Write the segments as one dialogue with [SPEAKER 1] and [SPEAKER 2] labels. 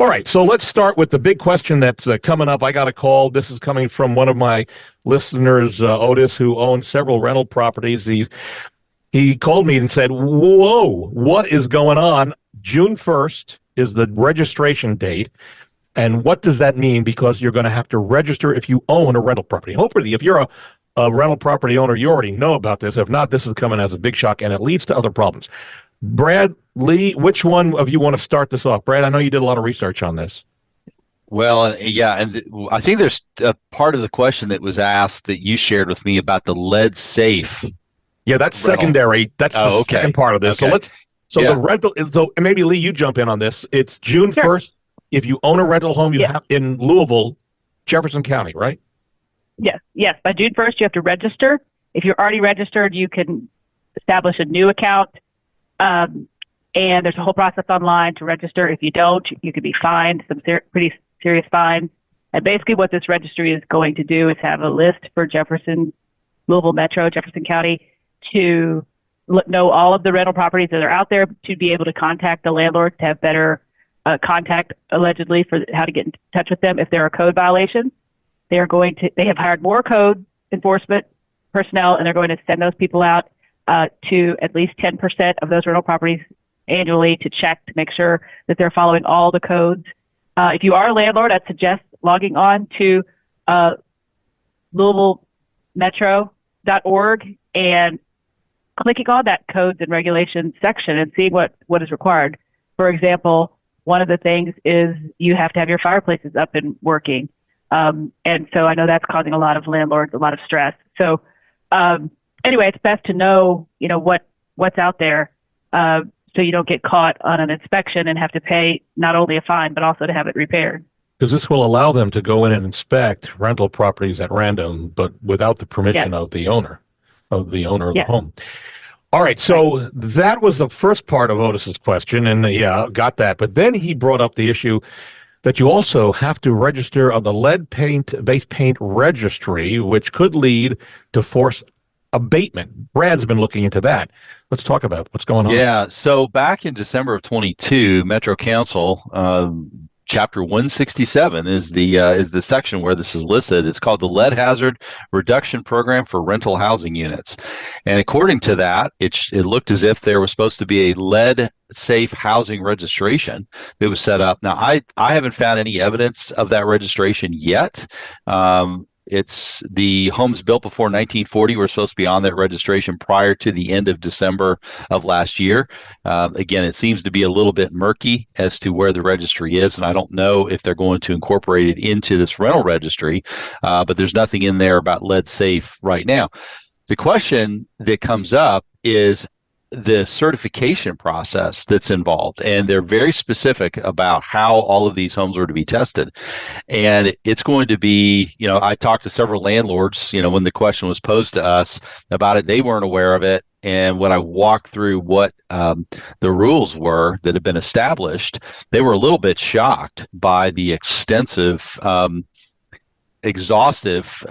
[SPEAKER 1] All right, so let's start with the big question that's coming up. I got a call. This is coming from one of my listeners, Otis, who owns several rental properties. He called me and said, whoa, what is going on? June 1st is the registration date. And what does that mean? Because you're going to have to register if you own a rental property. Hopefully, if you're a rental property owner, you already know about this. If not, this is coming as a big shock, and it leads to other problems. Brad, Lee, which one of you want to start this off? Brad, I know you did a lot of research on this.
[SPEAKER 2] Well, yeah, and I think there's a part of the question that was asked that you shared with me about the lead safe.
[SPEAKER 1] Yeah, that's secondary. That's the second part of this.
[SPEAKER 2] Okay.
[SPEAKER 1] So the rental. So maybe Lee, you jump in on this. It's June 1st. If you own a rental home, you have in Louisville, Jefferson County, right?
[SPEAKER 3] Yes. By June 1st, you have to register. If you're already registered, you can establish a new account. And there's a whole process online to register. If you don't, you could be fined some pretty serious fines. And basically what this registry is going to do is have a list for Louisville Metro, Jefferson County, to know all of the rental properties that are out there, to be able to contact the landlord, to have better contact, allegedly, for how to get in touch with them if there are code violations. They have hired more code enforcement personnel, and they're going to send those people out to at least 10% of those rental properties annually to check to make sure that they're following all the codes. If you are a landlord, I'd suggest logging on to LouisvilleMetro.org and clicking on that codes and regulations section and seeing what is required. For example, one of the things is you have to have your fireplaces up and working. And so I know that's causing a lot of landlords a lot of stress. So anyway, it's best to know, what's out there, so you don't get caught on an inspection and have to pay not only a fine, but also to have it repaired.
[SPEAKER 1] Because this will allow them to go in and inspect rental properties at random, but without the permission of the owner of the home. All right, so that was the first part of Otis's question, and got that. But then he brought up the issue that you also have to register on the lead-based paint registry, which could lead to forced abatement. Brad's been looking into that. Let's talk about what's going on.
[SPEAKER 2] Yeah, so back in December of 22, Metro Council, Chapter 167 is the section where this is listed. It's called the Lead Hazard Reduction Program for Rental Housing Units. And according to that, it looked as if there was supposed to be a lead safe housing registration that was set up. Now, I haven't found any evidence of that registration yet. It's the homes built before 1940 were supposed to be on that registration prior to the end of December of last year. Again, it seems to be a little bit murky as to where the registry is, and I don't know if they're going to incorporate it into this rental registry, but there's nothing in there about lead safe right now. The question that comes up is the certification process that's involved, and they're very specific about how all of these homes are to be tested. And it's going to be, I talked to several landlords, when the question was posed to us about it, they weren't aware of it. And when I walked through what the rules were that had been established, they were a little bit shocked by the extensive exhaustive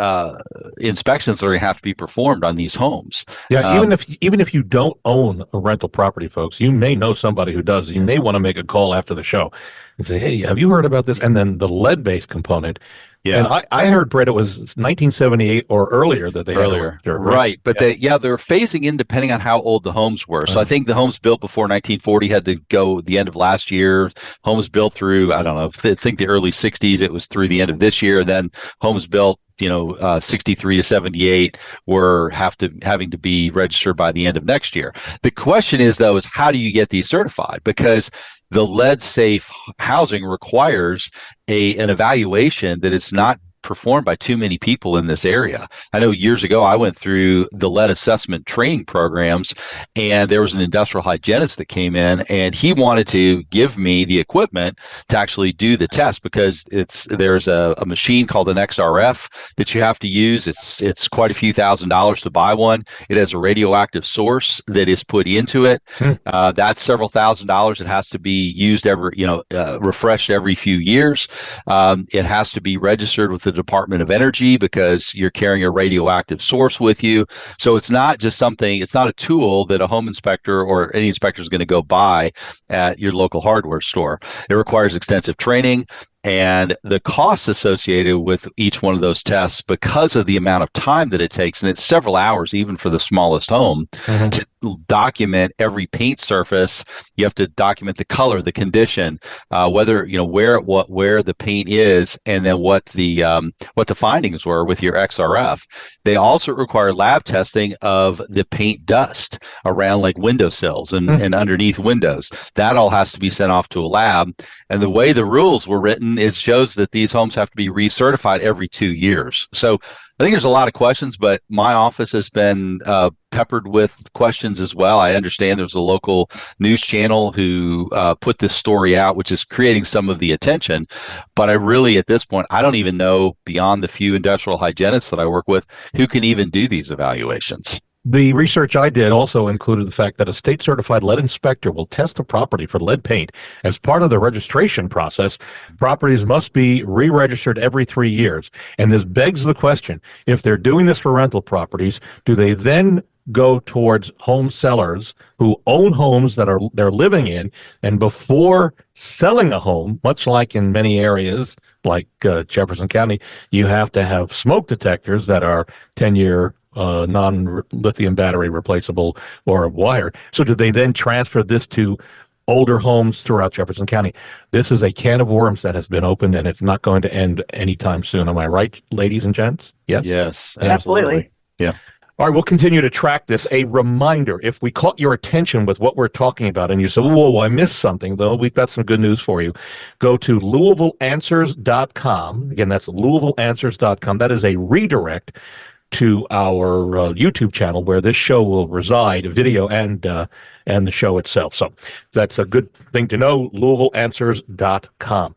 [SPEAKER 2] inspections that are going to have to be performed on these homes.
[SPEAKER 1] Yeah, even if you don't own a rental property, folks, you may know somebody who does. You may want to make a call after the show and say, "Hey, have you heard about this?" And then the lead-based component. Yeah, and I heard, Brett, it was 1978 or earlier that they
[SPEAKER 2] earlier, right? But they're phasing in depending on how old the homes were. So I think the homes built before 1940 had to go the end of last year. Homes built through, I don't know, I think the early 60s, it was through the end of this year. Then homes built 63 to 78 were having to be registered by the end of next year. The question is, though, is how do you get these certified? Because the lead safe housing requires an evaluation that it's not performed by too many people in this area. I know years ago I went through the lead assessment training programs, and there was an industrial hygienist that came in, and he wanted to give me the equipment to actually do the test, because there's a machine called an XRF that you have to use. It's quite a few $1,000s to buy one. It has a radioactive source that is put into it. That's several $1,000s. It has to be used refreshed every few years. It has to be registered with the Department of Energy because you're carrying a radioactive source with you. So it's not just something, it's not a tool that a home inspector or any inspector is going to go buy at your local hardware store. It requires extensive training, and the costs associated with each one of those tests, because of the amount of time that it takes, and it's several hours even for the smallest home, to document every paint surface. You have to document the color, the condition, whether, where the paint is, and then what the findings were with your XRF. They also require lab testing of the paint dust around like windowsills and underneath windows. That all has to be sent off to a lab. And the way the rules were written shows that these homes have to be recertified every 2 years. So I think there's a lot of questions, but my office has been peppered with questions as well. I understand there's a local news channel who put this story out, which is creating some of the attention. But I really, at this point, I don't even know, beyond the few industrial hygienists that I work with, who can even do these evaluations.
[SPEAKER 1] The research I did also included the fact that a state-certified lead inspector will test a property for lead paint. As part of the registration process, properties must be re-registered every 3 years. And this begs the question, if they're doing this for rental properties, do they then go towards home sellers who own homes that they're living in, and before selling a home, much like in many areas like Jefferson County, you have to have smoke detectors that are 10-year non-lithium battery replaceable or wired. So do they then transfer this to older homes throughout Jefferson County? This is a can of worms that has been opened, and it's not going to end anytime soon. Am I right, ladies and gents? Yes?
[SPEAKER 2] Yes,
[SPEAKER 3] absolutely.
[SPEAKER 2] Yeah.
[SPEAKER 1] All right, we'll continue to track this. A reminder, if we caught your attention with what we're talking about and you said, whoa, I missed something, though, we've got some good news for you. Go to LouisvilleAnswers.com. Again, that's LouisvilleAnswers.com. That is a redirect to our YouTube channel where this show will reside, video and the show itself. So that's a good thing to know, LouisvilleAnswers.com.